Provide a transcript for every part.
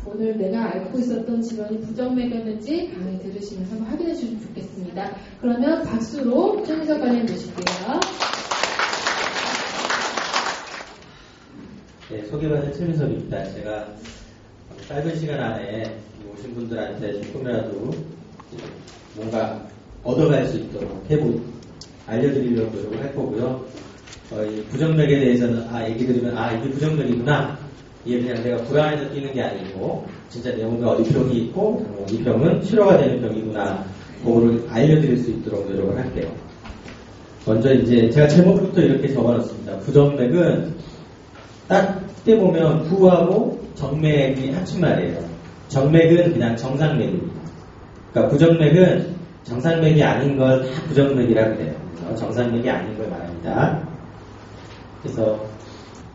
오늘 내가 앓고 있었던 질환이 부정맥이었는지 강의 들으시면서 한번 확인해 주시면 좋겠습니다. 그러면 박수로 최민석 관련 모실게요. 네, 소개받은 최민석입니다. 제가 짧은 시간 안에 오신 분들한테 조금이라도 뭔가 얻어갈 수 있도록 알려드리려고 노력을 할 거고요. 이 부정맥에 대해서는 얘기 들으면 이게 부정맥이구나. 이게 그냥 내가 불안해서 뛰는 게 아니고 진짜 내 몸에 어디 병이 있고 이 병은 치료가 되는 병이구나. 그거를 알려드릴 수 있도록 노력을 할게요. 먼저 이제 제가 제목부터 이렇게 적어놨습니다. 부정맥은 딱 떼보면 부하고 정맥이 합친말이에요. 정맥은 그냥 정상맥입니다. 그러니까 부정맥은 정상맥이 아닌 걸 다 부정맥이라고 그래요. 정상맥이 아닌 걸 말합니다. 그래서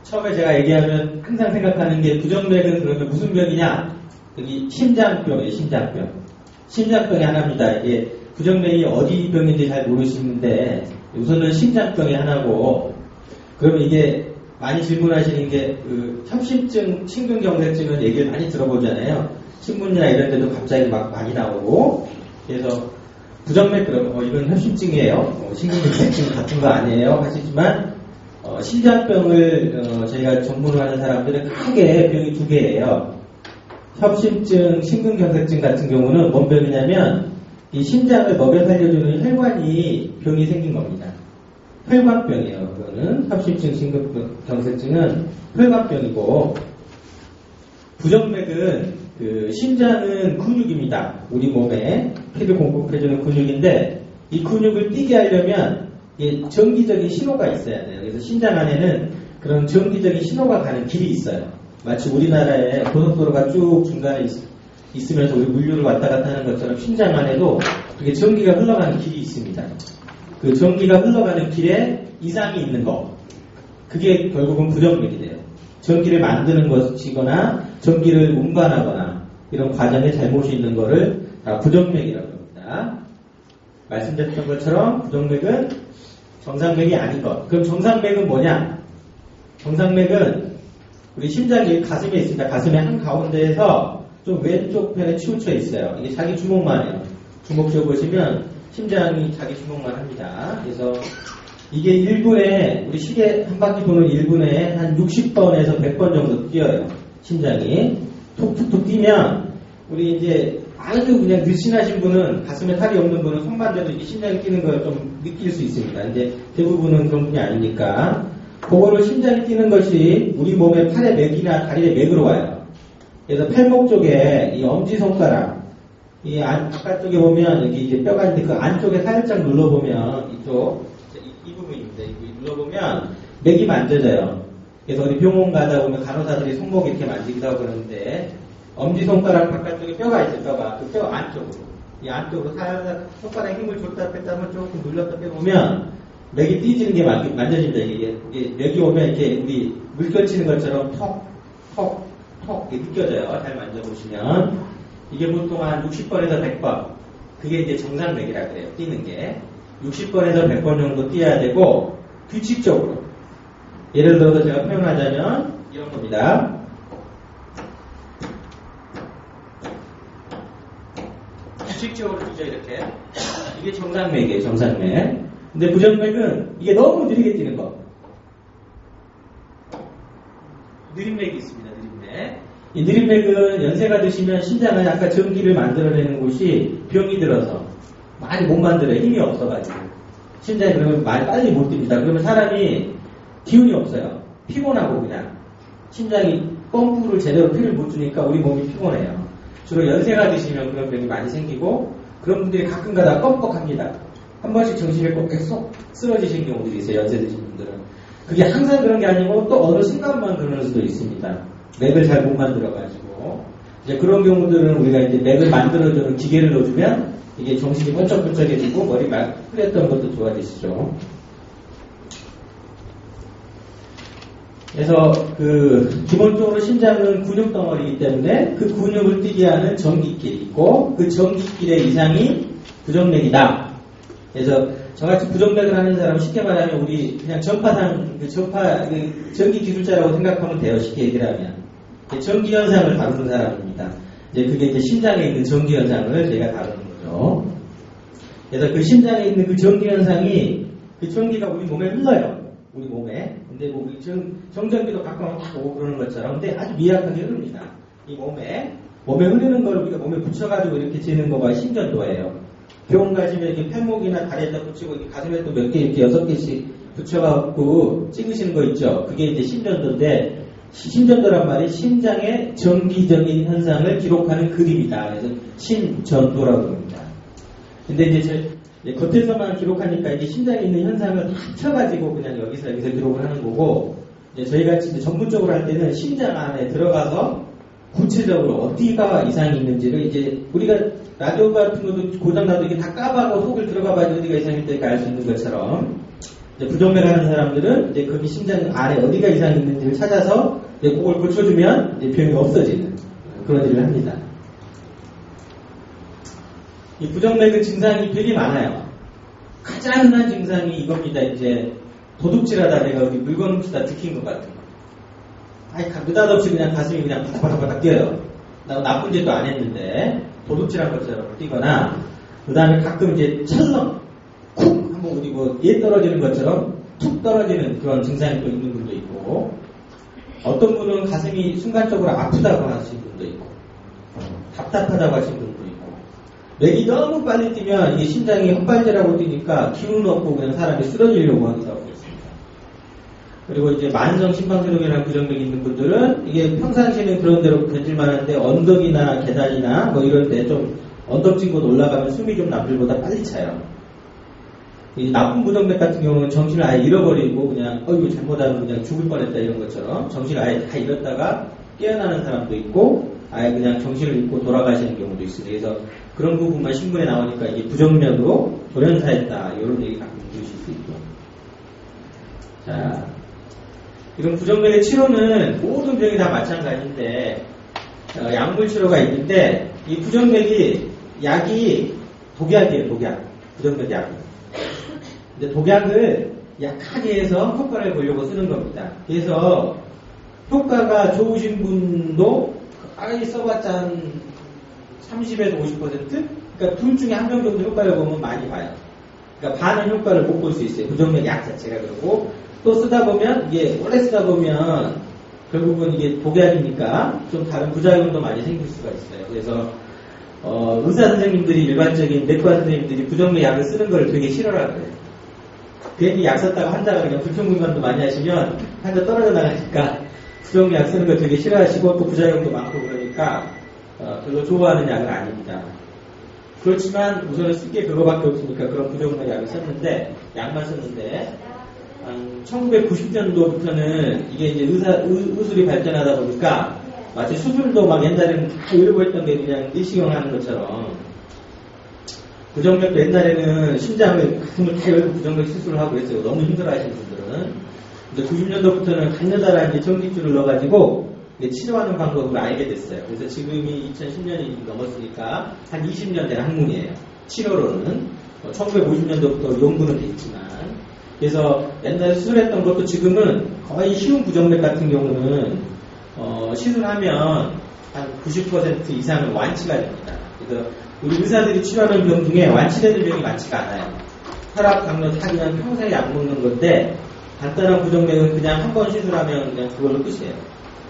처음에 제가 얘기하면 항상 생각하는 게 부정맥은 그러면 무슨 병이냐? 여기 심장병이에요. 심장병. 심장병이 하나입니다. 이게 부정맥이 어디 병인지 잘 모르시는데 우선은 심장병이 하나고 그러면 이게 많이 질문하시는 게 협심증, 심근경색증은 얘기를 많이 들어보잖아요. 신문이나 이런 데도 갑자기 막 많이 나오고 그래서 부정맥 그러면 이건 협심증이에요. 심근경색증 같은 거 아니에요 하시지만 심장병을 저희가 전문으로 하는 사람들은 크게 병이 두 개예요. 협심증, 심근경색증 같은 경우는 뭔 병이냐면 이 심장을 먹여 살려주는 혈관이 병이 생긴 겁니다. 혈관병이에요. 그거는 협심증, 심근경색증은 혈관병이고 부정맥은 심장은 근육입니다. 우리 몸에 피를 공급해주는 근육인데 이 근육을 뛰게 하려면 정기적인 신호가 있어야 돼요. 그래서 심장 안에는 그런 정기적인 신호가 가는 길이 있어요. 마치 우리나라에 고속도로가 쭉 중간에 있으면서 우리 물류를 왔다 갔다 하는 것처럼 심장 안에도 그렇게 전기가 흘러가는 길이 있습니다. 그 전기가 흘러가는 길에 이상이 있는 거, 그게 결국은 부정맥이 돼요. 전기를 만드는 것이거나 전기를 운반하거나 이런 과정에 잘못이 있는 거를 다 부정맥이라고 합니다. 말씀드렸던 것처럼 부정맥은 정상맥이 아닌 것. 그럼 정상맥은 뭐냐? 정상맥은 우리 심장이 가슴에 있습니다. 가슴의 한가운데에서 좀 왼쪽 편에 치우쳐 있어요. 이게 자기 주먹만 해요. 주먹 쥐어보시면 심장이 자기 주먹만 합니다. 그래서 이게 1분에 우리 시계 한 바퀴 도는 1분에 한 60번에서 100번 정도 뛰어요. 심장이 톡톡톡 뛰면 우리 이제 아주 그냥 늘씬하신 분은 가슴에 살이 없는 분은 손만 대도 이게 심장이 뛰는 걸 좀 느낄 수 있습니다. 이제 대부분은 그런 분이 아니니까 그거를 심장이 뛰는 것이 우리 몸의 팔의 맥이나 다리의 맥으로 와요. 그래서 팔목 쪽에 이 엄지손가락 이 바깥쪽에 보면 여기 이제 뼈가 있는데 그 안쪽에 살짝 눌러보면 이 부분입니다. 이 눌러보면 맥이 만져져요. 그래서 어디 병원 가다 보면 간호사들이 손목 이렇게 만지기도 하고 그러는데 엄지손가락 바깥쪽에 뼈가 있어요. 뼈가 그 뼈 안쪽으로 이 안쪽으로 살짝 손가락에 힘을 줬다 뺐다 하면 조금 눌렀다 빼보면 맥이 띄지는 게 만져진다. 이게 맥이 오면 이렇게 우리 물결 치는 것처럼 톡톡 이렇게 느껴져요. 잘 만져보시면 이게 보통 한 60번에서 100번 그게 이제 정상맥이라 그래요. 뛰는 게 60번에서 100번 정도 뛰어야 되고 규칙적으로 예를 들어서 제가 표현하자면 이런 겁니다. 규칙적으로 뛰죠. 이렇게 이게 정상맥이에요. 정상맥. 근데 부정맥은 이게 너무 느리게 뛰는 거. 느림맥이 있습니다. 느림맥. 이 느림맥은 연세가 드시면 심장은 약간 전기를 만들어내는 곳이 병이 들어서 많이 못 만들어요. 힘이 없어가지고. 심장이 그러면 많이 빨리 못 뜁니다. 그러면 사람이 기운이 없어요. 피곤하고 그냥. 심장이 펌프를 제대로 피를 못 주니까 우리 몸이 피곤해요. 주로 연세가 드시면 그런 병이 많이 생기고 그런 분들이 가끔가다 껌뻑합니다. 한 번씩 정신을 꼭 계속 쓰러지신 경우들이 있어요. 연세 드신 분들은. 그게 항상 그런 게 아니고 또 어느 순간만 그럴 수도 있습니다. 맥을 잘 못 만들어가지고. 이제 그런 경우들은 우리가 이제 맥을 만들어주는 기계를 넣어주면 이게 정신이 번쩍번쩍해지고 머리 막 풀렸던 것도 좋아지시죠. 그래서 기본적으로 심장은 근육 덩어리이기 때문에 그 근육을 뛰게 하는 전기길이 있고 그 전기길의 이상이 부정맥이다. 그래서 저같이 부정맥을 하는 사람은 쉽게 말하면 우리 그냥 전파상 전기 기술자라고 생각하면 돼요. 쉽게 얘기를 하면 전기 현상을 다루는 사람입니다. 이제 그게 이제 심장에 있는 전기 현상을 저희가 다루는 거죠. 그래서 그 심장에 있는 그 전기 현상이 그 전기가 우리 몸에 흘러요. 우리 몸에. 근데 뭐 우리 정전기도 가끔 탁 오고 그러는 것처럼 근데 아주 미약하게 흐릅니다. 이 몸에 흐르는 걸 우리가 몸에 붙여가지고 이렇게 재는 거가 심전도예요. 병원 가시면 이렇게 폐목이나 다리에다 붙이고 가슴에 또 몇 개 이렇게 6개씩 붙여갖고 찍으시는 거 있죠. 그게 이제 심전도인데 심전도란 말이 심장의 정기적인 현상을 기록하는 그림이다. 그래서 심전도라고 합니다. 근데 이제 겉에서만 기록하니까 이게 심장에 있는 현상을 합쳐가지고 그냥 여기서 기록을 하는 거고, 이제 저희가 이제 전문적으로 할 때는 심장 안에 들어가서 구체적으로 어디가 이상이 있는지를 이제 우리가 라디오 같은 것도 고장나도 이게 다 까봐고 속을 들어가봐야 어디가 이상이 있다니까 알 수 있는 것처럼, 이제 부정맥 하는 사람들은 이제 거기 심장 안에 어디가 이상이 있는지를 찾아서 이제 그걸 고쳐주면 이제 병이 없어지는 그런 일을 합니다. 이 부정맥은 증상이 되게 많아요. 가장 흔한 증상이 이겁니다. 이제 도둑질하다 내가 여기 물건 훔치다 들킨 것 같은 거. 아니 느닷없이 그냥 가슴이 그냥 바닥바닥 뛰어요. 나 나쁜 짓도 안 했는데 도둑질한 것처럼 뛰거나, 그 다음에 가끔 이제 철렁 쿵 한번 우리 얘 떨어지는 것처럼 툭 떨어지는 그런 증상이 또 있는 분도 있고, 어떤 분은 가슴이 순간적으로 아프다고 하시는 분도 있고, 답답하다고 하시는 분도 있고, 맥이 너무 빨리 뛰면 이게 심장이 헛발질하고 뛰니까 기운 없고 그냥 사람이 쓰러지려고 하기도 하고 있습니다. 그리고 이제 만성 심방세동이라는 부정맥이 있는 분들은 이게 평상시에는 그런 대로 견딜만 하는데 언덕이나 계단이나 뭐 이럴 때 좀 언덕진 곳 올라가면 숨이 좀 남들보다 빨리 차요. 이 나쁜 부정맥 같은 경우는 정신을 아예 잃어버리고 그냥 이거 잘못하면 그냥 죽을 뻔했다 이런 것처럼 정신을 아예 다 잃었다가 깨어나는 사람도 있고 아예 그냥 정신을 잃고 돌아가시는 경우도 있습니다. 그래서 그런 부분만 신문에 나오니까 이게 부정맥으로 돌연사했다 이런 얘기 가끔 들으실 수 있고. 자, 이런 부정맥의 치료는 모든 병이 다 마찬가지인데 약물 치료가 있는데 이 부정맥이 약이 독약이에요. 독약. 부정맥 약은. 근데 독약을 약하게 해서 효과를 보려고 쓰는 겁니다. 그래서 효과가 좋으신 분도 아예 써봤자 한 30에서 50%? 그러니까 둘 중에 한 명 정도 효과를 보면 많이 봐요. 그러니까 반은 효과를 못 볼 수 있어요. 부정맥 약 자체가. 그러고 또 쓰다 보면 이게 오래 쓰다 보면 결국은 이게 독약이니까 좀 다른 부작용도 많이 생길 수가 있어요. 그래서 의사 선생님들이 일반적인 내과 선생님들이 부정맥 약을 쓰는 걸 되게 싫어하거든요. 괜히 약 썼다가 환자가 그냥 불평분간도 많이 하시면 환자 떨어져 나가니까 부정맥 약 쓰는 거 되게 싫어하시고 또 부작용도 많고 그러니까 별로 좋아하는 약은 아닙니다. 그렇지만 우선은 쓸 게 그거밖에 없으니까 그런 부정맥 약을 썼는데 약만 썼는데 1990년도부터는 이게 이제 의술이 발전하다 보니까 마치 수술도 막 옛날에는 다 이러고 했던 게 그냥 일시경 하는 것처럼 부정맥도 옛날에는 심장을 가슴을 다 열고 부정맥 수술을 하고 했어요. 너무 힘들어하시는 분들은. 근데 90년도부터는 간여다라는 이제 전기줄을 넣어가지고 치료하는 방법을 알게 됐어요. 그래서 지금이 2010년이 넘었으니까 한 20년 된 학문이에요. 치료로는 1950년도부터 연구는 돼 있지만. 그래서 옛날에 수술했던 것도 지금은 거의 쉬운 부정맥 같은 경우는 시술하면 한 90% 이상은 완치가 됩니다. 그래서 우리 의사들이 치료하는 병 중에 완치되는 병이 많지가 않아요. 혈압, 당뇨 다 그냥 평생 약 먹는 건데 간단한 부정맥은 그냥 한 번 시술하면 그냥 그걸로 끝이에요.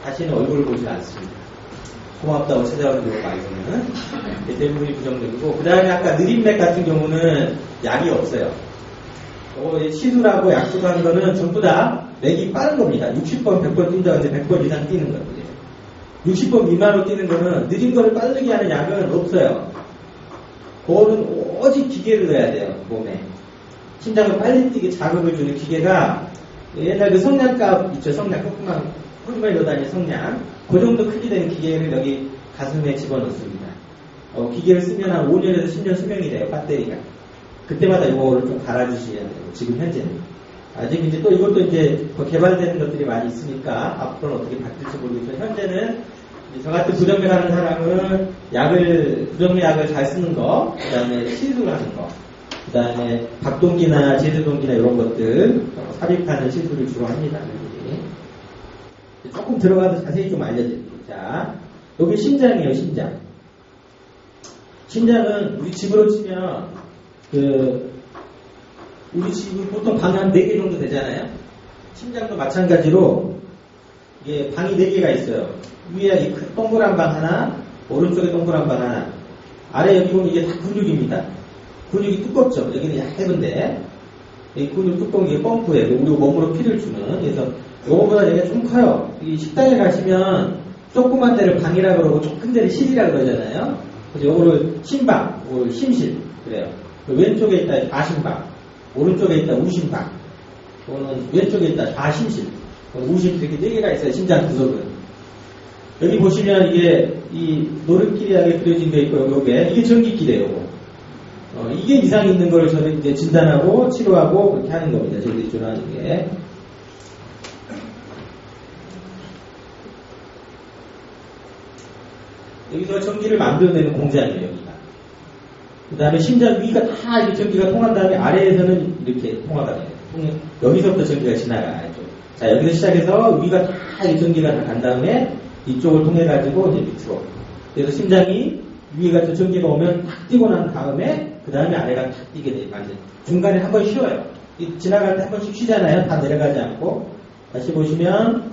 다시는 얼굴을 보지 않습니다. 고맙다고 찾아오는 경우가 많으면 대부분이 부정맥이고, 그 다음에 아까 느림맥 같은 경우는 약이 없어요. 시술하고 약수하는 거는 전부 다 맥이 빠른 겁니다. 60번, 100번 뛴다 근데 100번 이상 뛰는 거예요. 60번 미만으로 뛰는 거는 느린 거를 빠르게 하는 약은 없어요. 그거는 오직 기계를 넣어야 돼요, 몸에. 심장을 빨리 뛰게 자극을 주는 기계가 옛날 그 성냥갑 있죠, 성냥, 조그만 넣어 다니는 성냥. 그 정도 크기 되는 기계를 여기 가슴에 집어넣습니다. 기계를 쓰면 한 5년에서 10년 수명이 돼요, 배터리가. 그때마다 이거를 좀 갈아주셔야 돼요, 지금 현재는. 아직 이제 또 이것도 이제 더 개발되는 것들이 많이 있으니까 앞으로는 어떻게 바뀔지 모르겠지만 현재는 저 같은 부정맥 하는 사람은 부정맥 약을 잘 쓰는 거, 그 다음에 시술하는 거, 그 다음에 박동기나 제세동기나 이런 것들 삽입하는 시술을 주로 합니다. 조금 들어가서 자세히 좀 알려드릴게요. 자, 여기 심장이에요, 심장. 심장은 우리 집으로 치면 우리 집은 보통 방이 한 4개 정도 되잖아요. 심장도 마찬가지로 이게 방이 4개가 있어요. 위에 이 큰 동그란 방 하나, 오른쪽에 동그란 방 하나. 아래 여기 보면 이게 다 근육입니다. 근육이 두껍죠. 여기는 얇은데 이 근육 두꺼운 게 펌프예요. 우리 몸으로 피를 주는. 그래서 요거보다 얘가 좀 커요. 이 식당에 가시면 조그만 데를 방이라 그러고 좀 큰 데를 실이라 그러잖아요. 그래서 요거를 심방, 요거를 심실 그래요. 왼쪽에 있다 좌심방, 오른쪽에 있다 우심방, 또는 왼쪽에 있다 좌심실, 우심 이렇게 4개가 있어요. 심장 구석은. 여기 보시면 이게 이 노른끼리하게 그려진 게 있고 요게 이게 전기끼래요. 이게 이상이 있는 걸 저는 이제 진단하고 치료하고 그렇게 하는 겁니다. 저희들이 주로하는 게. 여기서 전기를 만들어내는 공장이에요, 여기가. 그 다음에 심장 위가 다 이렇게 전기가 통한 다음에 아래에서는 이렇게 통화가 돼요. 여기서부터 전기가 지나가요. 자, 여기서 시작해서 위가 다 이렇게 전기가 다 간 다음에 이쪽을 통해가지고 이제 밑으로. 그래서 심장이 위가 저 전기가 오면 탁 뛰고 난 다음에 그 다음에 아래가 탁 뛰게 돼요. 완전. 중간에 한 번 쉬어요. 지나갈 때 한 번씩 쉬잖아요. 다 내려가지 않고. 다시 보시면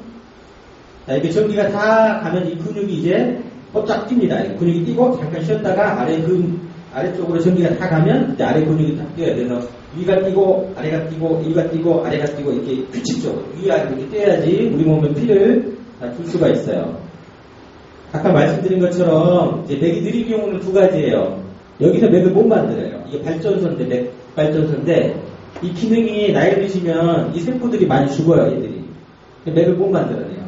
자, 이렇게 전기가 다 가면 이 근육이 이제 쫙 뜁니다. 근육이 뛰고 잠깐 쉬었다가 아래쪽으로 전기가 다 가면 이제 아래 근육이 다 뛰어요. 그래서 위가 뛰고 아래가 뛰고 위가 뛰고 아래가 뛰고 이렇게 규칙적으로 위아래 이렇게 뛰어야지 우리 몸에 피를 다 줄 수가 있어요. 아까 말씀드린 것처럼 이제 맥이 느린 경우는 2가지예요. 여기서 맥을 못 만들어요. 이게 발전소인데 맥 발전소인데 이 기능이 나이 드시면 이 세포들이 많이 죽어요. 얘들이. 맥을 못 만들어내요.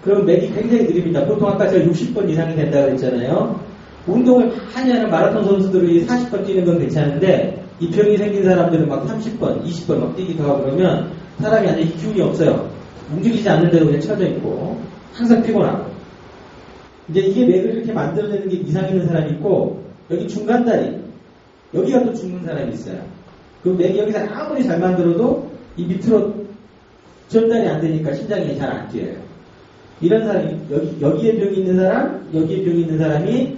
그럼 맥이 굉장히 느립니다. 보통 아까 제가 60번 이상이 된다고 했잖아요. 운동을 많이 하는 마라톤 선수들이 40번 뛰는 건 괜찮은데 이 병이 생긴 사람들은 막 30번, 20번 막 뛰기도 하고 그러면 사람이 완전히 기운이 없어요. 움직이지 않는 대로 그냥 쳐져 있고 항상 피곤하고. 이제 이게 맥을 이렇게 만들어내는 게 이상 있는 사람이 있고 여기 중간다리 여기가 또 죽는 사람이 있어요. 그 맥이 여기서 아무리 잘 만들어도 이 밑으로 전달이 안 되니까 심장이 잘 안 뛰어요. 이런 사람이 여기에 병이 있는 사람, 여기에 병이 있는 사람이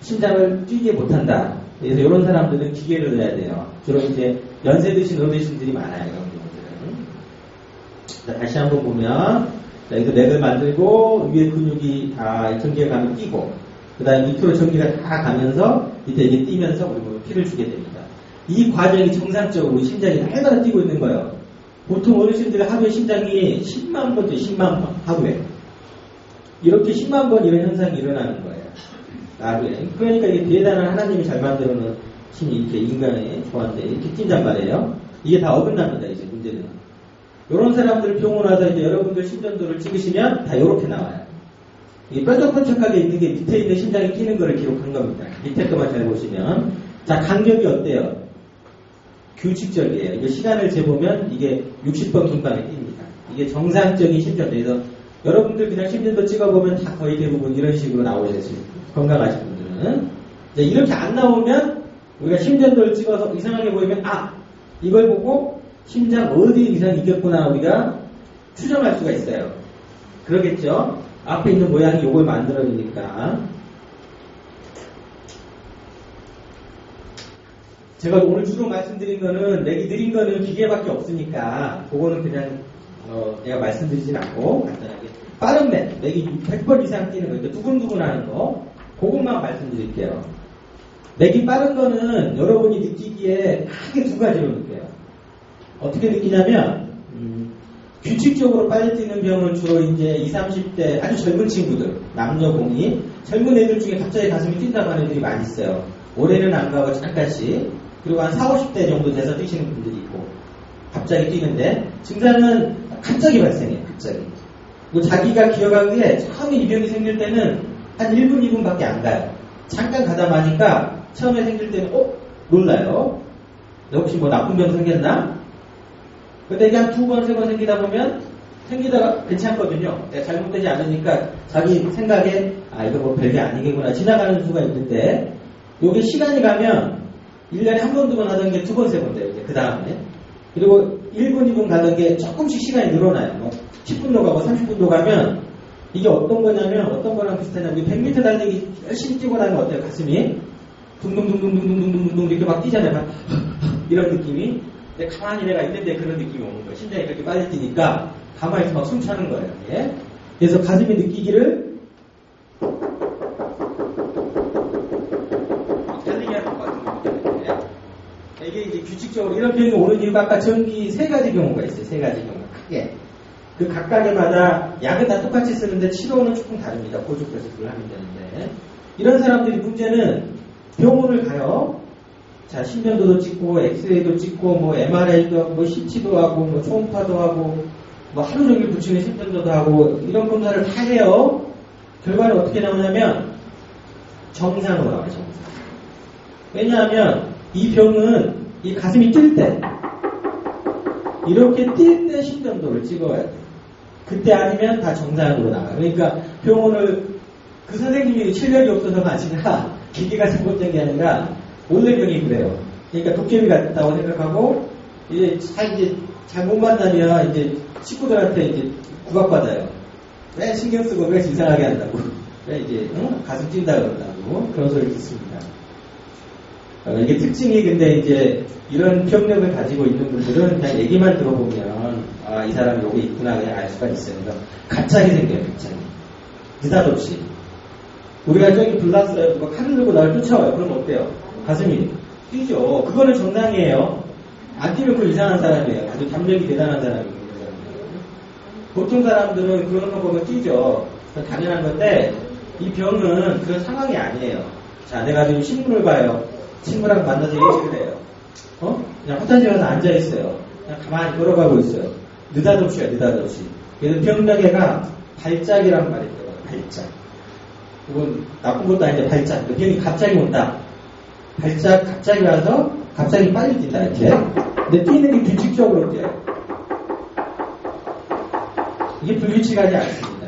심장을 뛰게 못한다. 그래서 이런 사람들은 기계를 넣어야 돼요. 주로 이제 연세 드신 어르신들이 많아요. 이런 경우들은. 다시 한번 보면 여기서 맥을 만들고 위에 근육이 다 전기가 가면 뛰고 그 다음에 밑으로 전기가 다 가면서 밑에 이게 뛰면서 우리 몸에 피를 주게 됩니다. 이 과정이 정상적으로 우리 심장이 날마다 뛰고 있는 거예요. 보통 어르신들 하루에 심장이 10만 번, 10만 번 하루에 이렇게 10만 번 이런 현상이 일어나는 거예요. 하루에. 그러니까 이게 대단한 하나님이 잘 만들어 놓은 힘이 이렇게 인간의 조한데 이렇게 뛴단 말이에요. 이게 다 어긋납니다. 이제 문제는. 이런 사람들 병원 와서 이제 여러분들 심전도를 찍으시면 다 이렇게 나와요. 이게 뾰족뾰족하게 있는 게 밑에 있는 심장이 뛰는 거를 기록한 겁니다. 밑에 것만 잘 보시면. 자, 간격이 어때요? 규칙적이에요. 이게 시간을 재보면 이게 60번 긴방에 뜁니다. 이게 정상적인 심전도. 그래서 여러분들 그냥 심전도 찍어보면 다 거의 대부분 이런 식으로 나오실 수 있어요. 건강하신 분들은. 이렇게 안 나오면 우리가 심전도를 찍어서 이상하게 보이면 이걸 보고 심장 어디 이상이 있겠구나 우리가 추정할 수가 있어요. 그러겠죠? 앞에 있는 모양이 이걸 만들어주니까. 제가 오늘 주로 말씀드린 거는 맥이 느린 거는 기계밖에 없으니까 그거는 그냥 내가 말씀드리진 않고 간단하게 빠른 맥이 100번 이상 뛰는 거, 그러니까 두근두근 하는 거 그것만 말씀드릴게요. 맥이 빠른 거는 여러분이 느끼기에 크게 2가지로 느껴요. 어떻게 느끼냐면 규칙적으로 빨리 뛰는 병은 주로 이제 20, 30대 아주 젊은 친구들, 남녀 공이 젊은 애들 중에 갑자기 가슴이 뛴다고 하는 애들이 많이 있어요. 올해는 안 가고 잠깐씩. 그리고 한 40, 50대 정도 돼서 뛰시는 분들이 있고 갑자기 뛰는데 증상은 갑자기 발생해요. 갑자기. 자기가 기억하기에 처음에 이 병이 생길 때는 한 1분, 2분밖에 안 가요. 잠깐 가다 마니까 처음에 생길 때는 놀라요. 혹시 뭐 나쁜 병 생겼나? 근데 이게 한 2번, 3번 생기다 보면 생기다가 괜찮거든요. 내가 잘못되지 않으니까 자기 생각에 이거 뭐 별게 아니겠구나 지나가는 수가 있는데 요게 시간이 가면 1년에 한 번, 2번 하던 게 2번, 3번 돼요. 그 다음에. 그리고 1분, 2분 가던 게 조금씩 시간이 늘어나요. 뭐 10분도 가고 30분도 가면 이게 어떤 거냐면 어떤 거랑 비슷하냐면 100m 달리기 열심히 뛰고 나면 어때요? 가슴이 둥둥둥둥둥둥둥둥둥 이렇게 막 뛰잖아요. 막 이런 느낌이. 근데 가만히 내가 있는데 그런 느낌이 오는 거예요. 심장이 그렇게 빨리 뛰니까 가만히 있으면 막 숨 차는 거예요. 예? 그래서 가슴이 느끼기를 달리기 하는 것 같은 거거든요. 이게 이제 규칙적으로 이런 병이 오는 이유가 아까 전기 3가지 경우가 있어요. 3가지 경우가 크게. 그 각각에마다 약은 다 똑같이 쓰는데 치료는 조금 다릅니다. 고주께서 그걸 하면 되는데. 이런 사람들이 문제는 병원을 가요. 자, 심전도도 찍고, 엑스레이도 찍고, 뭐, MRI도, 뭐, CT도 하고, 뭐, 초음파도 하고, 뭐, 하루 종일 붙이는 심전도도 하고, 이런 검사를 다 해요. 결과는 어떻게 나오냐면, 정상으로 나와요, 정상. 왜냐하면, 이 병은, 이 가슴이 뛸 때, 이렇게 뛸 때 심전도를 찍어야 돼요. 그때 아니면 다 정상으로 나와요. 그러니까, 병원을, 그 선생님이 실력이 없어서가 아니라, 기계가 잘못된 게 아니라, 원래 병이 그래요. 그러니까 도깨비 같다고 생각하고, 이제 잘 못 만나면 이제 식구들한테 이제 구박받아요. 왜 신경 쓰고 왜 이상하게 한다고. 왜 이제, 가슴 뛴다 그런다고. 그런 소리 듣습니다. 이게 특징이 근데 이제 이런 병력을 가지고 있는 분들은 그냥 얘기만 들어보면, 이 사람이 여기 있구나 그냥 알 수가 있어요. 그래서 갑자기 생겨요, 갑자기. 느닷없이. 우리가 저기 불났어요. 누가 칼을 들고 나를 쫓아와요. 그럼 어때요? 가슴이 뛰죠. 그거는 정상이에요. 안 뛰면 그 이상한 사람이에요. 아주 담력이 대단한 사람이에요. 보통 사람들은 그런 거 보면 뛰죠. 당연한 건데 이 병은 그런 상황이 아니에요. 자, 내가 지금 신문을 봐요. 친구랑 만나서 얘기를 해요. 그냥 화장실 가서 앉아있어요. 그냥 가만히 걸어가고 있어요. 느닷없이요, 느닷없이. 그래서 병력애가 발작이란 말이 있어요. 발작. 이건 나쁜 것도 아닌데 발작. 병이 갑자기 온다. 발작 갑자기 와서 갑자기 빨리 뛴다 이렇게. 근데 뛰는 게 규칙적으로 뛰어요. 이게 불규칙하지 않습니다.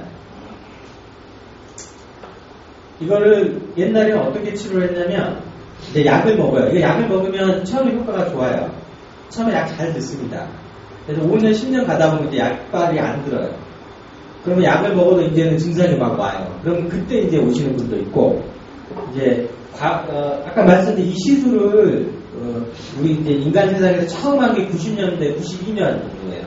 이거를 옛날에는 어떻게 치료를 했냐면 이제 약을 먹어요. 이거 약을 먹으면 처음에 효과가 좋아요. 처음에 약 잘 듣습니다. 그래서 5년 10년 가다 보면 이제 약발이 안 들어요. 그러면 약을 먹어도 이제는 증상이 막 와요. 그럼 그때 이제 오시는 분도 있고 이제 아까 말씀드린 이 시술을 우리 이제 인간 세상에서 처음 한 게 90년대, 92년 정도예요.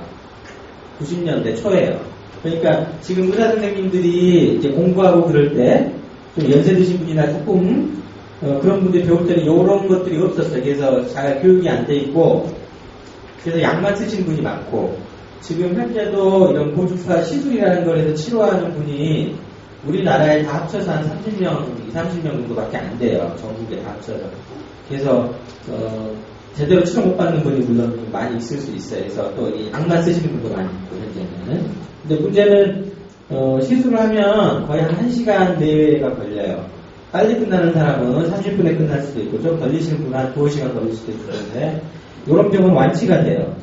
90년대 초예요. 그러니까 지금 의사 선생님들이 이제 공부하고 그럴 때 좀 연세 드신 분이나 조금 그런 분들이 배울 때는 이런 것들이 없었어요. 그래서 잘 교육이 안 돼 있고 그래서 약만 쓰시는 분이 많고 지금 현재도 이런 고주파 시술이라는 걸 해서 치료하는 분이 우리나라에 다 합쳐서 한 30명, 30명 정도밖에 안 돼요. 전국에 다 합쳐서. 그래서 제대로 치료 못 받는 분이 물론 많이 있을 수 있어요. 그래서 또 이 약만 쓰시는 분도 많이 있고 현재는. 근데 문제는 시술을 하면 거의 한 1시간 내외가 걸려요. 빨리 끝나는 사람은 30분에 끝날 수도 있고 좀 걸리시는 분은 한 2시간 걸릴 수도 있는데 이런 병은 완치가 돼요.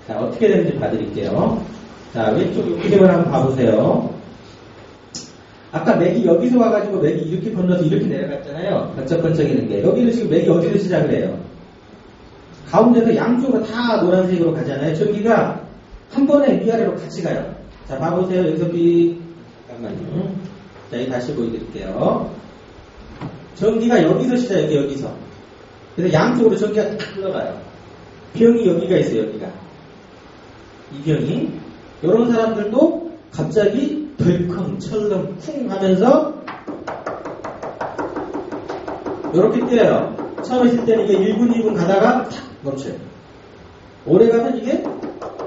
자, 어떻게 되는지 봐드릴게요. 자, 왼쪽 그림을 한번 봐보세요. 아까 맥이 여기서 와가지고 맥이 이렇게 건너서 이렇게 내려갔잖아요. 번쩍번쩍이는 게. 여기는 지금 맥이 어디서 시작을 해요? 가운데서 양쪽으로 다 노란색으로 가잖아요. 전기가 한 번에 위아래로 같이 가요. 자, 봐보세요. 여기서 잠깐만요. 자, 여기 다시 보여드릴게요. 전기가 여기서 시작해요. 여기서. 그래서 양쪽으로 전기가 딱 흘러가요. 병이 여기가 있어요. 여기가. 이 병이. 이런 사람들도 갑자기 덜컹, 철렁, 쿵 하면서 이렇게 뛰어요. 처음에 있을 때는 이게 1분, 2분 가다가 탁 멈춰요. 오래 가면 이게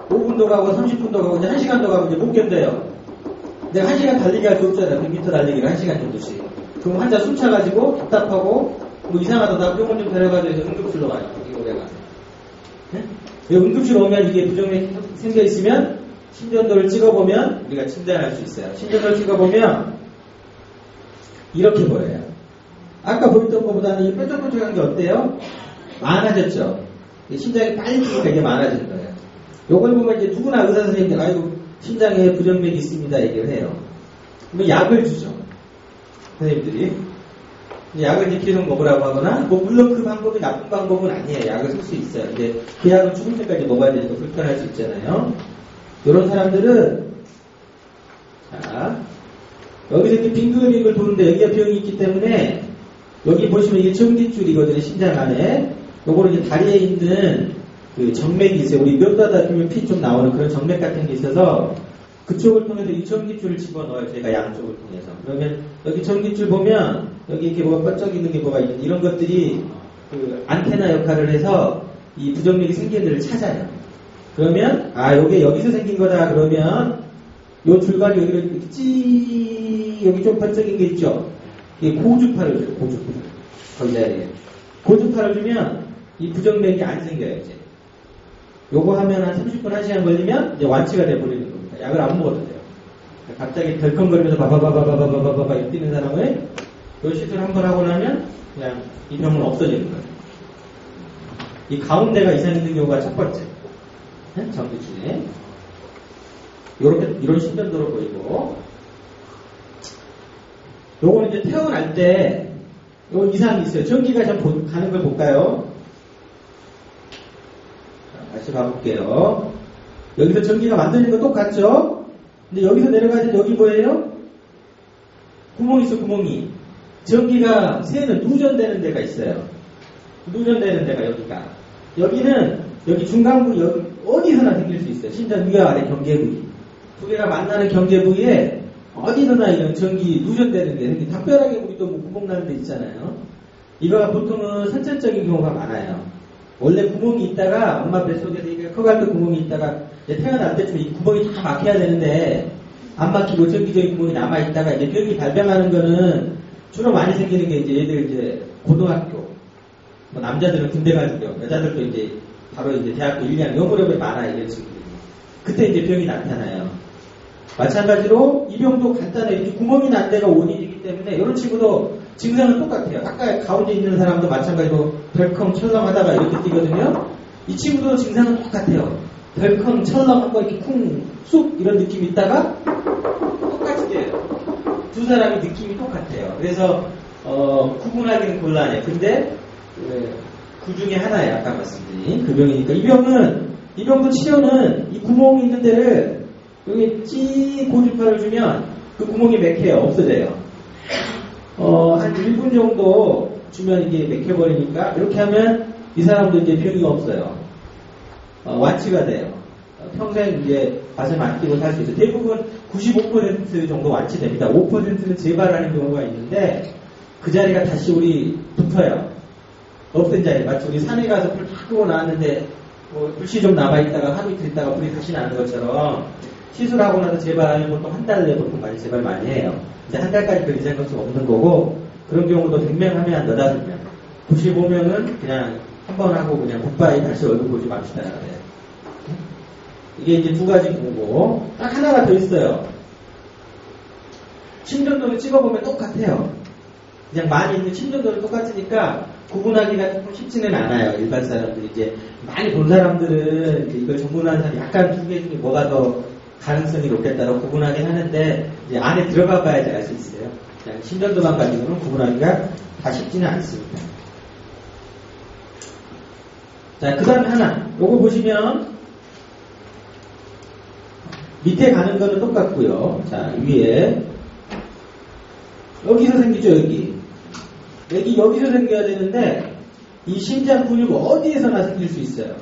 5분도 가고 30분도 가고 이제 1시간도 가고 이제 못 견뎌요. 내가 1시간 달리기 할 수 없잖아요. 100m 달리기를 1시간 정도씩. 그럼 환자 숨 차가지고 답답하고 뭐 이상하다 병원 좀 데려가서 응급실로 가요. 이게 오래 가서. 네? 응급실 오면 이게 부정맥이 생겨 있으면 심전도를 찍어보면 우리가 진단할 수 있어요. 심전도를 찍어보면 이렇게 보여요. 아까 보였던 것보다는 이 뾰족뾰족한 게 어때요? 많아졌죠. 심장이 빨리 뛰니까 이게 많아진 거예요. 요걸 보면 이제 누구나 의사 선생님들, 아이고, 심장에 부정맥이 있습니다. 얘기를 해요. 그럼 약을 주죠. 선생님들이. 약을 이제 계속 먹으라고 하거나, 뭐, 물론 그 방법이 나쁜 방법은 아니에요. 약을 쓸 수 있어요. 근데 그 약은 죽을 때까지 먹어야 되니까 불편할 수 있잖아요. 이런 사람들은, 자, 여기서 이렇게 빙글빙글 도는데 여기가 병이 있기 때문에, 여기 보시면 이게 전깃줄이거든요. 심장 안에. 요거는 이제 다리에 있는 그 정맥이 있어요. 우리 몇 가다 주면 피 좀 나오는 그런 정맥 같은 게 있어서 그쪽을 통해서 이 전깃줄을 집어넣어요. 제가 양쪽을 통해서. 그러면 여기 전깃줄 보면 여기 이렇게 뭐가 번쩍 있는 게 뭐가 있는 이런 것들이 그 안테나 역할을 해서 이 부정맥이 생기는 데를 찾아요. 그러면 요게 여기서 생긴 거다. 그러면 요 줄과를 여기로 이렇게 여기 좀 번쩍인 게 있죠. 이게 고주파를 줘요. 고주파. 거기 자리에. 고주파를 주면 이 부정맥이 안 생겨요. 이제. 요거 하면 한 30분, 1시간 걸리면 이제 완치가 돼버리는 겁니다. 약을 안 먹어도 돼요. 갑자기 덜컹거리면서 바바바바바바바바바 뛰는 사람을 요 시술 한번 하고 나면 그냥 이 병은 없어지는 거예요. 이 가운데가 이상 있는 경우가 첫 번째. 전기줄에. 요렇게, 이런 심전도로 보이고. 요거는 이제 태어날 때 요 이상이 있어요. 전기가 좀 가는 걸 볼까요? 다시 봐볼게요. 여기서 전기가 만드는 거 똑같죠? 근데 여기서 내려가야 돼. 여기 뭐예요? 구멍이 있어, 구멍이. 전기가 새는 누전되는 데가 있어요. 누전되는 데가 여기가. 여기는, 여기 중간부, 여기 어디서나 생길 수 있어요. 심장 위와 아래 경계부위. 두 개가 만나는 경계부위에 어디서나 이런 전기 누전되는 게 생기. 특별하게 우리도 뭐 구멍 나는 데 있잖아요. 이거가 보통은 선천적인 경우가 많아요. 원래 구멍이 있다가 엄마 뱃속에서 이게 커갈 때 구멍이 있다가 이제 태어날 때쯤 이 구멍이 다 막혀야 되는데 안 막히고 전기적인 구멍이 남아 있다가 이제 병이 발병하는 거는 주로 많이 생기는 게 이제 얘들 이제 고등학교 뭐 남자들은 군대 가는 경우 여자들도 이제 바로 이제 대학교 1년 요 무렵에 많아요. 이런 친구들이. 그때 이제 병이 나타나요. 마찬가지로 이 병도 간단해요. 이렇게 구멍이 난 데가 원인이기 때문에 이런 친구도 증상은 똑같아요. 아까 가운데 있는 사람도 마찬가지로 덜컹 철렁하다가 이렇게 뛰거든요. 이 친구도 증상은 똑같아요. 덜컹 철렁하고 이렇게 쿵 쑥 이런 느낌이 있다가 똑같이 돼요. 두 사람이 느낌이 똑같아요. 그래서 구분하기는 곤란해. 근데 그 중에 하나예요. 아까 말씀드린 그 병이니까 이 병도 치료는 이 구멍이 있는 데를 여기 고주파를 주면 그 구멍이 맥혀요. 없어져요. 한 1분 정도 주면 이게 맥혀버리니까 이렇게 하면 이 사람도 이제 병이 없어요. 완치가 돼요. 평생 이제 가슴 안 끼고 살 수 있어요. 대부분 95% 정도 완치됩니다. 5%는 재발하는 경우가 있는데 그 자리가 다시 우리 붙어요. 없던 자리. 마치 우리 산에 가서 불 팍 끄고 나왔는데 불씨 좀 남아있다가 하루 이틀 있다가 불이 다시 나는 것처럼 시술하고 나서 재발하면 보통 한 달 내에 보통 많이 재발 많이 해요. 이제 한 달까지 그 이상 것이 없는 거고 그런 경우도 100명 하면 한 15명. 95명은 그냥 한 번 하고 그냥 굿바이 다시 얼굴 보지 맙시다. 그래요. 이게 이제 두 가지 보고 딱 하나가 더 있어요. 심전도를 찍어보면 똑같아요. 그냥 많이 있는 심전도는 똑같으니까 구분하기가 조금 쉽지는 않아요. 일반 사람들이 이제 많이 본 사람들은 이걸 전문하는 사람이 약간 두 개 중에 뭐가 더 가능성이 높겠다고 구분하긴 하는데 이제 안에 들어가 봐야지 알 수 있어요. 그냥 심전도만 가지고는 구분하기가 다 쉽지는 않습니다. 자, 그 다음에 하나. 요거 보시면 밑에 가는 거는 똑같고요. 자, 위에 여기서 생기죠. 여기서 생겨야 되는데 이 심장 근육 어디에서나 생길 수 있어요.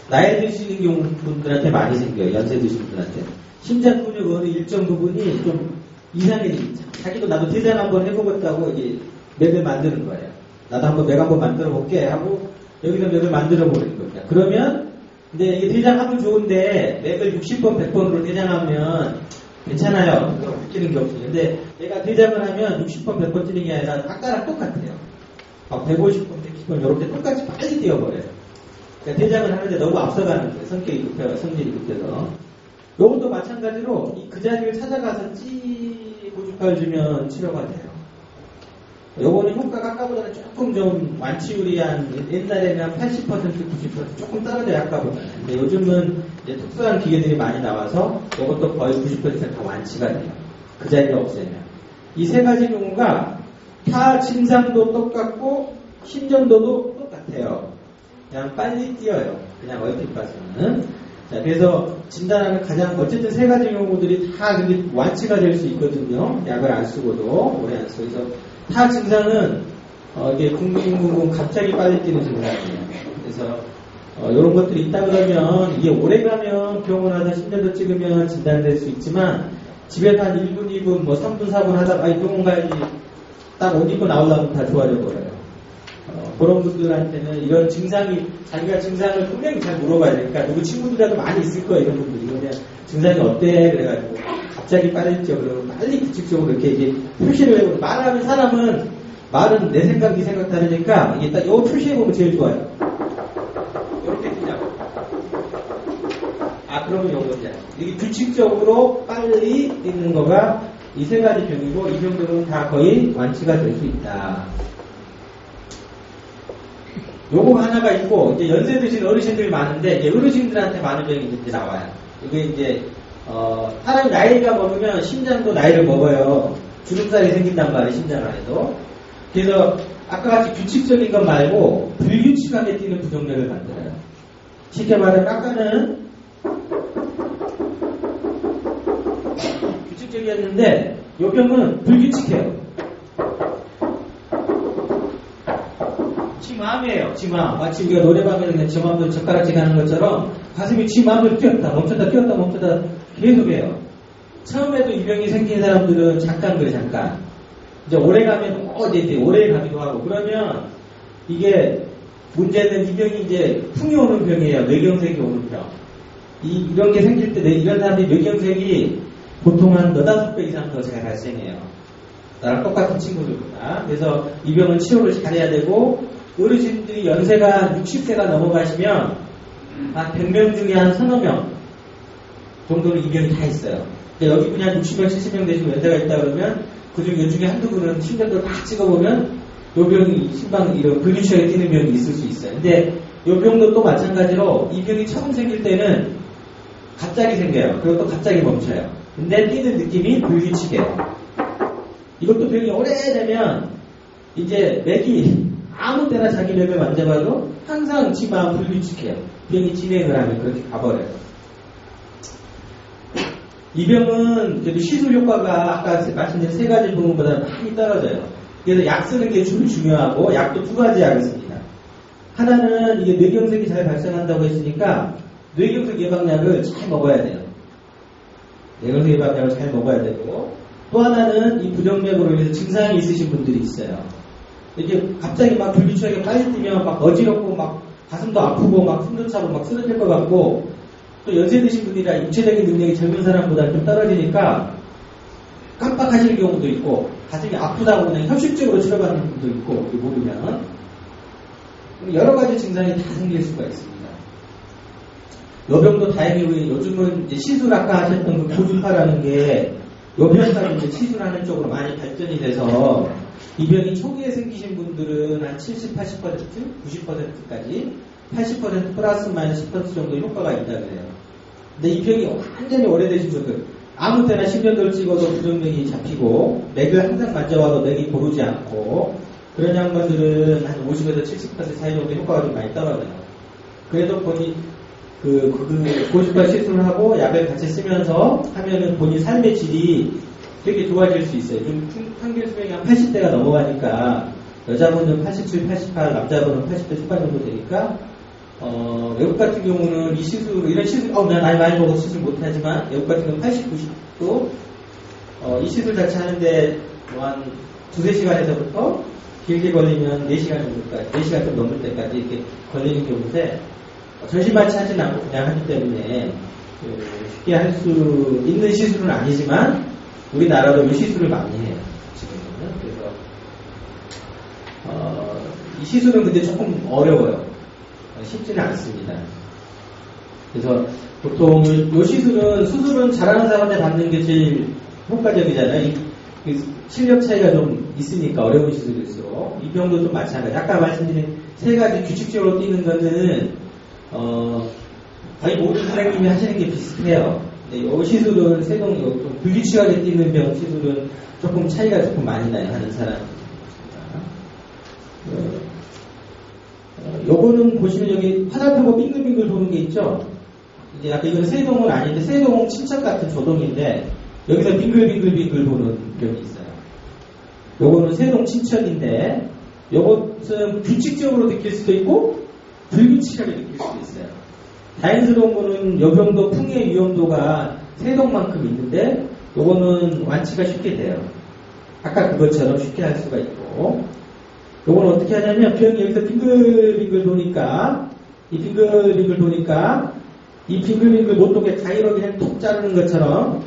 나이 드시는 분들한테 많이 생겨요. 연세 드신 분들한테. 심장 근육 어느 일정 부분이 좀 이상해지죠. 자기도 나도 대장 한번 해보겠다고 이제 맥을 만드는 거예요. 나도 한번 맥 한번 만들어 볼게 하고 여기서 맥을 만들어 보는 겁니다. 그러면 근데 이게 대장하면 좋은데 맥을 60번, 100번으로 대장하면 괜찮아요. 느끼는 게 없어요. 근데 내가 대장을 하면 60번, 100번 뛰는 게 아니라 아까랑 똑같아요. 막 150번, 110번 이렇게 똑같이 빨리 뛰어버려요. 그러니까 대장을 하는데 너무 앞서가는 거예요. 성질이 급해서. 요것도 마찬가지로 그 자리를 찾아가서 고주파를 주면 치료가 돼요. 요거는 효과가 아까보다는 조금 좀 완치율이 옛날에는 80%, 90% 조금 떨어져요. 아까보다는. 근데 요즘은 이제 특수한 기계들이 많이 나와서 이것도 거의 90%다 완치가 돼요. 그 자리를 없애면. 이 세 가지 경우가 타 증상도 똑같고 심전도도 똑같아요. 그냥 빨리 뛰어요. 그냥 얼핏 봐서는. 자, 그래서 진단하는 가장 어쨌든 세 가지 경우들이 다 완치가 될 수 있거든요. 약을 안 쓰고도 오래 안 쓰고. 그래서 타 증상은 이게 궁금궁금 갑자기 빨리 뛰는 증상이에요. 그래서 이런 것들이 있다 그러면 이게 오래 가면 병원 와서 심전도 찍으면 진단될 수 있지만 집에서 한 1분, 2분, 뭐 3분, 4분 하다가 병원 가야지 딱 옷 입고 나오려면 다 좋아져 버려요. 그런 분들한테는 이런 증상이 자기가 증상을 분명히 잘 물어봐야 되니까 누구 친구들이라도 많이 있을 거예요. 이런 분들이 그냥 증상이 어때? 그래가지고 갑자기 빨리 뛰어 그러고 빨리 규칙적으로 이렇게 이제 표시를 해보고 말하는 사람은 말은 내 생각, 네 생각 다르니까 이게 딱 요 표시해보면 제일 좋아요. 이렇게 뛰냐고. 그러면 요거냐. 이게 규칙적으로 빨리 뛰는 거가 이 세 가지 병이고 이 병들은 다 거의 완치가 될 수 있다. 요거 하나가 있고 이제 연세 드신 어르신들이 많은데 이제 어르신들한테 많은 병이 이제 나와요. 이게 이제 사람이 나이가 먹으면 심장도 나이를 먹어요. 주름살이 생긴단 말이에요. 심장 안에도. 그래서 아까 같이 규칙적인 것 말고 불규칙하게 뛰는 부정맥을 만들어요. 쉽게 말하면 아까는 규칙적이었는데 이 병은 불규칙해요. 지 마음이에요. 지 마음. 마치 우리가 노래방에서 그냥 지 마음대로 젓가락질 하는 것처럼 가슴이 지 마음대로 뛰었다 멈췄다 뛰었다 멈췄다 계속해요. 처음에도 이 병이 생긴 사람들은 잠깐 그래 잠깐. 이제 오래 가면 이제 오래 가기도 하고 그러면 이게 문제는 이 병이 이제 풍이 오는 병이에요. 뇌경색이 오는 병. 이런 게 생길 때 이런 사람들이 뇌경색이 보통 한 4-5배 이상 더 잘 발생해요. 나랑 똑같은 친구들보다. 그래서 이 병은 치료를 잘해야 되고 어르신들이 연세가 60세가 넘어가시면 한 100명 중에 한 3-4명 정도는 이 병이 다 있어요. 그러니까 여기 그냥 60명, 70명 되시고 연세가 있다 그러면 그 중에 한두 분은 심장도를 다 찍어보면 요 병이 심방 이런 불규칙하게 뛰는 병이 있을 수 있어요. 근데 요 병도 또 마찬가지로 이 병이 처음 생길 때는 갑자기 생겨요. 그리고 또 갑자기 멈춰요. 근데 뛰는 느낌이 불규칙해요. 이것도 병이 오래되면 이제 맥이 아무 때나 자기 맥을 만져봐도 항상 지 마음 불규칙해요. 병이 진행을 하면 그렇게 가버려요. 이 병은 그래도 시술 효과가 아까 말씀드린 세 가지 부분보다 많이 떨어져요. 그래서 약 쓰는 게 중요하고 약도 두 가지 약을 씁니다. 하나는 이게 뇌경색이 잘 발생한다고 했으니까 뇌경색 예방약을 잘 먹어야 돼요. 뇌경색 예방약을 잘 먹어야 되고 또 하나는 이 부정맥으로 인해서 증상이 있으신 분들이 있어요. 이게 갑자기 막 불규칙하게 빨리 뛰면 막 어지럽고 막 가슴도 아프고 막 숨도 차고 막 쓰러질 것 같고 또 연세 드신 분이라 육체적인 능력이 젊은 사람보다 좀 떨어지니까 깜빡하시는 경우도 있고 가슴이 아프다고 그냥 현실적으로 치료받는 분도 있고 모르면 여러 가지 증상이 다 생길 수가 있습니다. 요병도 다행히 요즘은 이제 시술 아까 하셨던 그 고주파라는 게 요병까지 이제 시술하는 쪽으로 많이 발전이 돼서 이 병이 초기에 생기신 분들은 한 70, 80%, 90%까지 80% 플러스 마이너스 10% 정도 효과가 있다 그래요. 근데 이 병이 완전히 오래되신 분들 아무 때나 심전도를 찍어도 부정맥이 잡히고 맥을 항상 만져와도 맥이 고르지 않고 그런 양반들은 한 50에서 70% 사이 정도 효과가 좀 많이 떨어져요. 그래도 본인 고주파 시술을 하고 약을 같이 쓰면서 하면은 본인 삶의 질이 되게 좋아질 수 있어요. 좀 평균 수명이 한 80대가 넘어가니까 여자분은 87, 88, 남자분은 80대 초반 정도 되니까 외국 같은 경우는 이 시술, 이런 시술, 나 나이 많이 먹어서 시술 못하지만 외국 같은 경우는 80, 90도 이 시술 자체 하는데 뭐 한 2-3시간에서부터 길게 걸리면 4시간 정도까지, 4시간 좀 넘을 때까지 이렇게 걸리는 경우인데 전신마취 하진 않고 그냥 하기 때문에 쉽게 할 수 있는 시술은 아니지만 우리나라도 이 시술을 많이 해요. 지금은. 그래서 이 시술은 근데 조금 어려워요. 쉽지는 않습니다. 그래서 보통 이 시술은 수술은 잘하는 사람한테 받는 게 제일 효과적이잖아요. 실력 차이가 좀 있으니까 어려운 시술일수록 이 병도 좀 마찬가지. 아까 말씀드린 세 가지 규칙적으로 뛰는 거는 거의 모든 선생님이 하시는 게 비슷해요. 이 시술은 세동, 좀 불규칙하게 뛰는 병 시술은 조금 차이가 조금 많이 나요, 하는 사람. 요거는 보시면 여기 화살표가 빙글빙글 도는 게 있죠? 이제 아까 이건 세동은 아닌데, 세동 친척 같은 조동인데, 여기서 빙글빙글 도는 병이 있어요. 요거는 세동 친척인데, 요것은 규칙적으로 느낄 수도 있고, 불규칙하게 느낄 수도 있어요. 다행스러운 거는 여병도 풍의 위험도가 세동만큼 있는데, 요거는 완치가 쉽게 돼요. 아까 그것처럼 쉽게 할 수가 있고, 요건 어떻게 하냐면, 병이 여기서 빙글빙글 도니까, 이 빙글빙글 못 도게 가위로 그냥 톡 자르는 것처럼,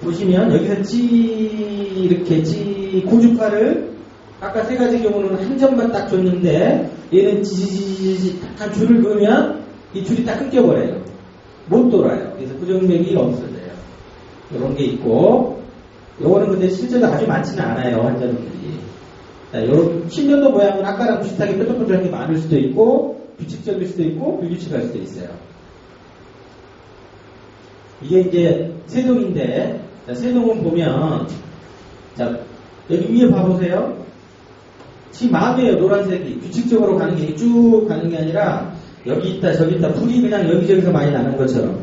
보시면, 여기서 이렇게 고주파를, 아까 세 가지 경우는 한 점만 딱 줬는데, 얘는 한 줄을 그으면, 이 줄이 딱 끊겨버려요. 못 돌아요. 그래서 부정맥이 없어져요. 이런 게 있고, 요거는 근데 실제로 아주 많지는 않아요, 환자분들이. 요런 10년도 모양은 아까랑 비슷하게 뾰족뾰족한 게 많을 수도 있고, 규칙적일 수도 있고, 불규칙할 수도 있어요. 이게 이제 세동인데, 자, 세동은 보면, 자, 여기 위에 봐보세요. 지금 마음이에요, 노란색이. 규칙적으로 가는 게 쭉 가는 게 아니라, 여기 있다, 저기 있다, 불이 그냥 여기저기서 많이 나는 것처럼.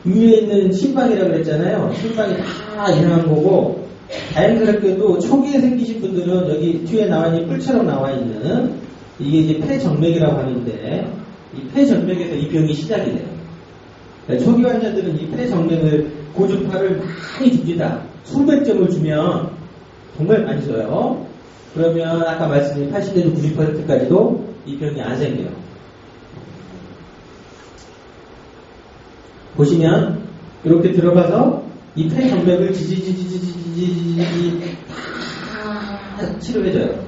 위에 있는 신방이라고 그랬잖아요. 신방이 다 이상한 거고, 다행스럽게도 초기에 생기신 분들은 여기 뒤에 나와 있는 뿔처럼 나와 있는, 이게 이제 폐정맥이라고 하는데, 이 폐정맥에서 이 병이 시작이 돼요. 그러니까 초기 환자들은 이 폐정맥을, 고주파를 많이 줍니다. 수백 점을 주면 정말 많이 줘요. 그러면 아까 말씀드린 80에서 90%까지도 이 병이 안 생겨요. 보시면 이렇게 들어가서 이 폐정맥을 다 치료해줘요.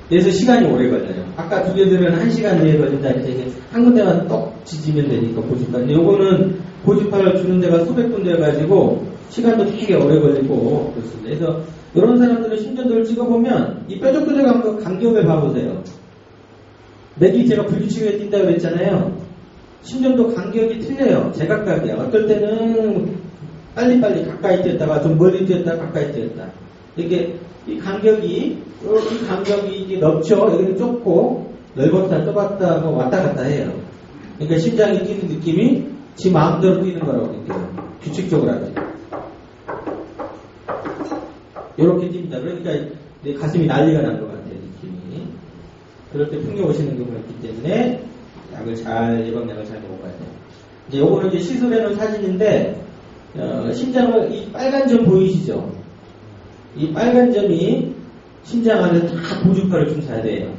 그래서 시간이 오래 걸려요. 아까 두 개들은 1시간 내에 걸린다. 이제 한 군데만 떡 지지면 되니까 고주파. 근데 요거는 고주파를 주는 데가 수백 군데 가지고 시간도 되게 오래 걸리고 그렇습니다. 그래서 이런 사람들은 심전도를 찍어보면 이 뾰족뾰족한 거 간격을 봐보세요. 맥이 제가 불규칙하게 뛴다고 그랬잖아요. 심전도 간격이 틀려요. 제각각이야. 어떨 때는 빨리빨리 가까이 뛰었다가 좀 멀리 뛰었다가 가까이 뛰었다. 이렇게 이 간격이 이게 넓죠. 여기는 좁고 넓었다 좁았다 뭐 왔다 갔다 해요. 그러니까 심장이 뛰는 느낌이 지 마음대로 뛰는 거라고 느껴요. 규칙적으로 하지. 이렇게 뜁니다. 그러니까 내 가슴이 난리가 난 것 같아요. 느낌이. 그럴 때 풍겨 오시는 경우가 있기 때문에 예방약을 잘 먹어야 돼요. 이제 요거는 이제 시술해놓은 사진인데, 심장을, 이 빨간 점 보이시죠? 이 빨간 점이 심장 안에 다 고주파를 좀 잘 돼요.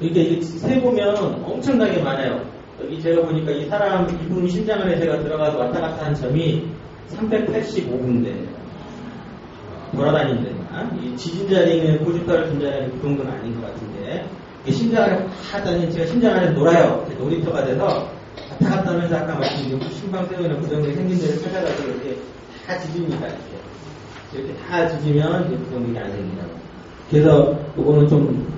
이게 세보면 엄청나게 많아요. 여기 제가 보니까 이분 심장 안에 제가 들어가서 왔다 갔다 한 점이 385군데예요. 돌아다니는 데가. 이 지진 자리는 고주파를 준 자리는 그 정도는 아닌 것 같은데, 심장 안에 확 다니는 제가 심장 안에 놀아요. 놀이터가 돼서 왔다 갔다 하면서 아까 말씀드린 심방세동이나 부정맥이 생긴 데를 찾아가지고 이렇게 다 지집니다. 이렇게 다 지지면 이제 부정맥이 안 생긴다고. 그래서 이거는 좀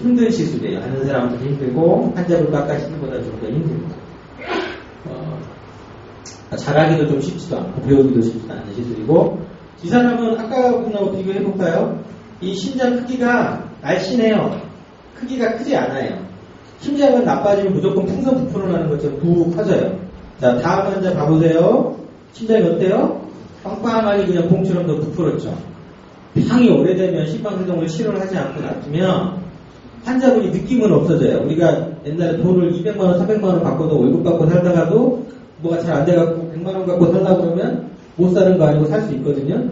힘든 시술이에요. 하는 사람한테 힘들고 환자분도 아까 시술보다 좀 더 힘듭니다. 잘하기도 좀 쉽지도 않고 배우기도 쉽지 않은 시술이고, 이 사람은 아까 분하고 비교해볼까요? 이 심장 크기가 날씬해요. 크기가 크지 않아요. 심장은 나빠지면 무조건 풍선 부풀어 나는 것처럼 푹 커져요. 자, 다음 환자 봐보세요. 심장이 어때요? 빵빵하게 그냥 봉처럼 더 부풀었죠. 병이 오래되면 심방세동을 치료를 하지 않고 놔두면 환자분이 느낌은 없어져요. 우리가 옛날에 돈을 200만원, 300만원 받고도 월급 받고 살다가도 뭐가 잘 안 돼갖고 100만원 갖고 살다 그러면 못 사는 거 아니고 살 수 있거든요.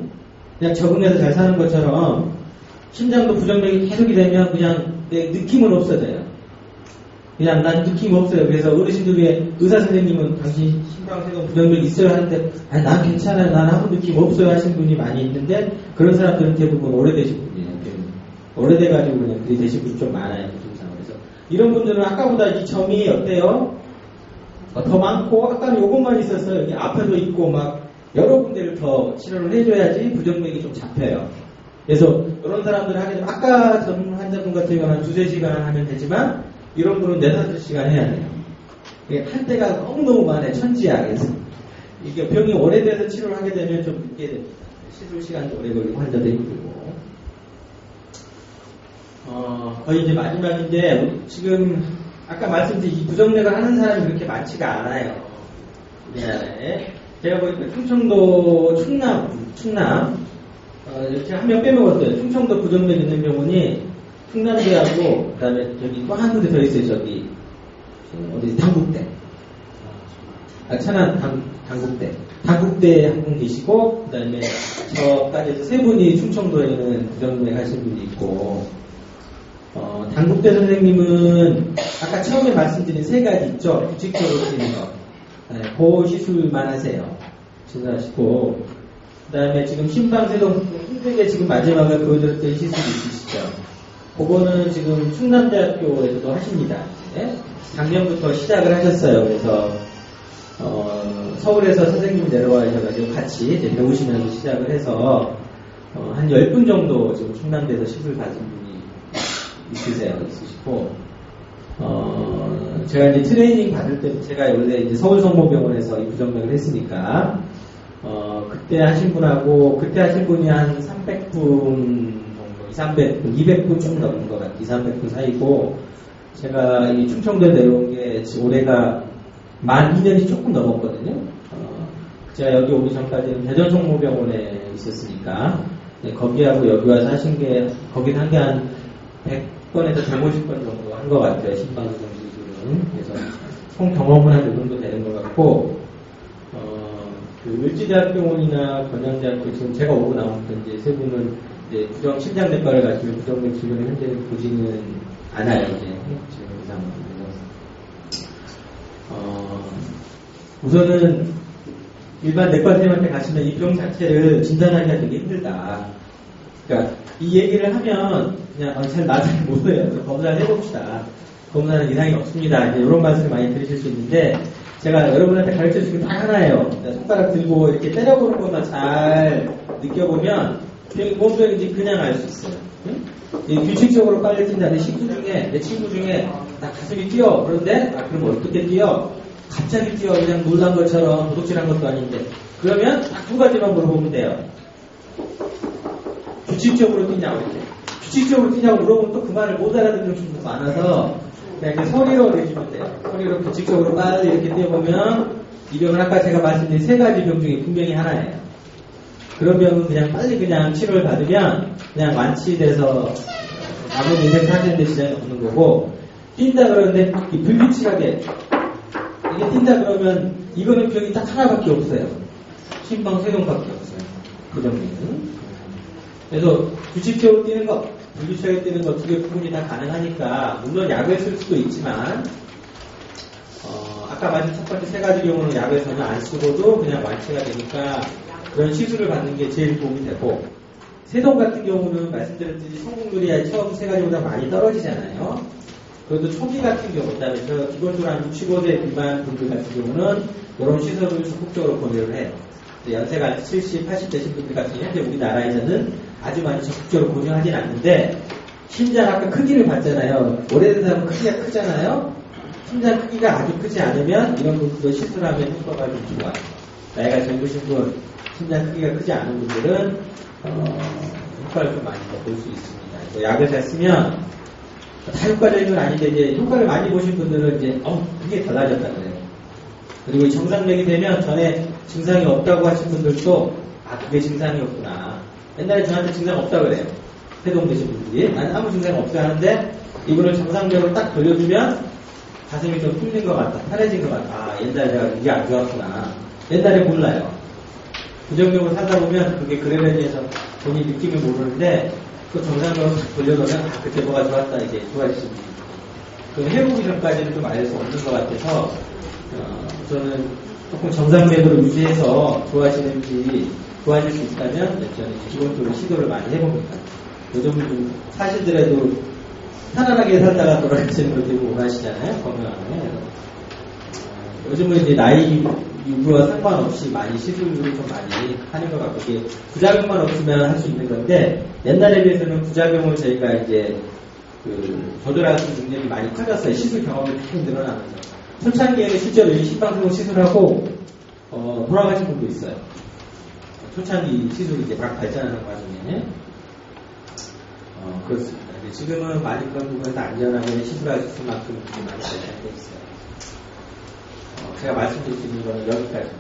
그냥 적응해서 잘 사는 것처럼 심장도 부정맥이 계속이 되면 그냥 내 느낌은 없어져요. 그냥 난 느낌 없어요. 그래서 어르신들 중에 의사 선생님은 당신 심방세동 부정맥 있어요 하는데, 아니 난 괜찮아요. 난 아무 느낌 없어요 하시는 분이 많이 있는데, 그런 사람들은 대부분 오래되신 분이에요. 오래돼가지고 그냥 그게 되신 분이 좀 많아요. 그래서 이런 분들은 아까보다 이 점이 어때요? 더 많고, 아까는 요것만 있었어요. 여기 앞에도 있고 막 여러 군데를 더 치료를 해줘야지 부정맥이 좀 잡혀요. 그래서 이런 사람들 하긴 아까 전 환자분 같은 경우는 2-3시간 하면 되지만 이런 분은 4-5시간 해야 돼요. 한때가 너무너무 많아요. 천지약에서. 이게 병이 오래돼서 치료를 하게 되면 좀 늦게 시술 시간도 오래 걸리고 환자도 힘들고. 거의 이제 마지막인데, 지금, 아까 말씀드린 이 부정맥을 하는 사람이 그렇게 많지가 않아요. 우리나라에. 제가 보니까 충청도, 충남, 제가 한 명 빼먹었어요. 충청도 부정맥 있는 병원이 충남대하고, 그 다음에 저기 또 한 군데 더 있어요. 저기, 어디, 당국대. 천안 당국대. 당국대에 한 분 계시고, 그 다음에 저까지 해서 세 분이 충청도에는 부정맥 하신 분이 있고, 당국대 선생님은 아까 처음에 말씀드린 세 가지 있죠. 규칙적으로 쓰는 거. 네, 그 시술만 하세요. 시술하시고, 그 다음에 지금 심방세동 힘들게 지금 마지막에 보여드렸던 시술이 있으시죠. 그거는 지금 충남대학교에서도 하십니다. 네? 작년부터 시작을 하셨어요. 그래서 서울에서 선생님이 내려와셔가지고 같이 이제 배우시면서 시작을 해서 한 10분 정도 지금 충남대에서 시술 받은 분이 있으시고, 제가 이제 트레이닝 받을 때, 제가 원래 이제 서울성모병원에서 이 부정맥을 했으니까, 그때 하신 분하고, 그때 하신 분이 한 300분 정도, 200분 좀 넘는 것 같아요. 200~300분 사이고, 제가 이 충청도에 내려온 게 올해가 만 2년이 조금 넘었거든요. 제가 여기 오기 전까지는 대전성모병원에 있었으니까, 거기하고 여기 와서 하신 게, 거긴 한 게 한 100번에서 150번 정도 한 것 같아요. 심방송 시술은. 그래서 총 경험은 한 이 정도 되는 것 같고, 그 을지대학병원이나 건양대학교 지금 제가 오고 나온 이제 세 분은 이제 부정 심장내과를 가시면 부정맥 질환을 현재는 보지는 않아요. 이제 지금 이상. 우선은 일반 내과 선생님한테 가시면 이 병 자체를 진단하기가 되게 힘들다. 그러니까 이 얘기를 하면 그냥 잘 나중에 못해요. 검사를 해봅시다. 검사는 이상이 없습니다. 이제 이런 말씀을 많이 들으실 수 있는데 제가 여러분한테 가르쳐 주는 게 딱 하나예요. 손가락 들고 이렇게 때려보는 것만 잘 느껴보면 뭔 병인지 그냥 알 수 있어요. 응? 규칙적으로 빨리 뛴다. 내 친구 중에 나 가슴이 뛰어. 그런데 그럼 어떻게 뛰어? 갑자기 뛰어. 그냥 놀란 것처럼 도둑질한 것도 아닌데. 그러면 딱 두 가지만 물어보면 돼요. 규칙적으로 뛰냐고 이렇게. 규칙적으로 뛰냐고 물어보면 또 그 말을 못 알아듣는 분도 많아서 그냥 이렇게 소리로 내주면 돼요. 소리로 규칙적으로 빨리 이렇게 뛰어보면 이 병은 아까 제가 말씀드린 세 가지 병 중에 분명히 하나예요. 그런 병은 그냥 빨리 그냥 치료를 받으면 그냥 완치돼서 남은 인생 사시는 데 지장이 없는 거고, 뛴다 그러는데 이 불규칙하게 이게 뛴다 그러면 이거는 병이 딱 하나밖에 없어요. 심방세동밖에 없어요. 그 병리는. 그래서 규칙적으로 뛰는 거, 불규칙하게 뛰는 거 두 개 구분이 다 가능하니까 물론 약을 쓸 수도 있지만 아까 말씀 첫 번째 세 가지 경우는 약을 전혀 안 쓰고도 그냥 완치가 되니까 그런 시술을 받는 게 제일 도움이 되고, 세동 같은 경우는 말씀드렸듯이 성공률이 처음 세 가지보다 많이 떨어지잖아요. 그래도 초기 같은 경우, 그다음에 저 기본적으로 한 65세 미만 분들 같은 경우는 이런 시설을 적극적으로 권유를 해요. 연세가 70, 80대신 분들 같은 경우 현재 우리나라에서는 아주 많이 적극적으로 권유하진 않는데, 심장 아까 크기를 봤잖아요. 오래된 사람은 크기가 크잖아요. 심장 크기가 아주 크지 않으면 이런 분들도 시술하면 효과가 좀 좋아요. 나이가 젊으신 분, 심장 크기가 크지 않은 분들은 효과를 좀 많이 볼 수 있습니다. 약을 잘 쓰면 다 효과적인 건 아닌데 이제 효과를 많이 보신 분들은 이제 그게 달라졌다 그래요. 그리고 정상맥이 되면 전에 증상이 없다고 하신 분들도 그게 증상이 없구나. 옛날에 저한테 증상 없다 그래요. 해동되신 분들이 난 아무 증상 없어 하는데 이분을 정상적으로 딱 돌려주면 가슴이 좀 풀린 것 같다, 편해진 것 같다. 옛날에 내가 이게 안 좋았구나. 옛날에 몰라요. 부정적으로 살다 보면 그게 그래변에서 본인 느낌을 모르는데 그 정상적으로 딱 돌려놓으면 그때 뭐가 좋았다 이게 좋아지십니다. 그 해보기 전까지는 좀 알 수 없는 것 같아서 저는 조금 정상맥으로 유지해서 좋아지는지 좋아질 수 있다면 저는 기본적으로 시도를 많이 해봅니다. 요즘은 좀 사실더라도 편안하게 살다가 돌아가시는 분들이 원하시잖아요. 건강하게. 요즘은 이제 나이 유무와 상관없이 많이 시술을 좀 많이 하는 것 같고, 이게 부작용만 없으면 할 수 있는 건데, 옛날에 비해서는 부작용을 저희가 이제 조절할 수 있는 능력이 많이 커졌어요. 시술 경험이 크게 늘어나면서. 초창기에는 실제로 이 심방수동 시술하고 돌아가신 분도 있어요. 초창기 시술이 이제 막 발전하는 과정에 그렇습니다. 지금은 많이 그런 부분에서 안전하게 시술할 수 있을 만큼 많이 발전되어 있어요. 제가 말씀드릴 수 있는 거는 여기까지.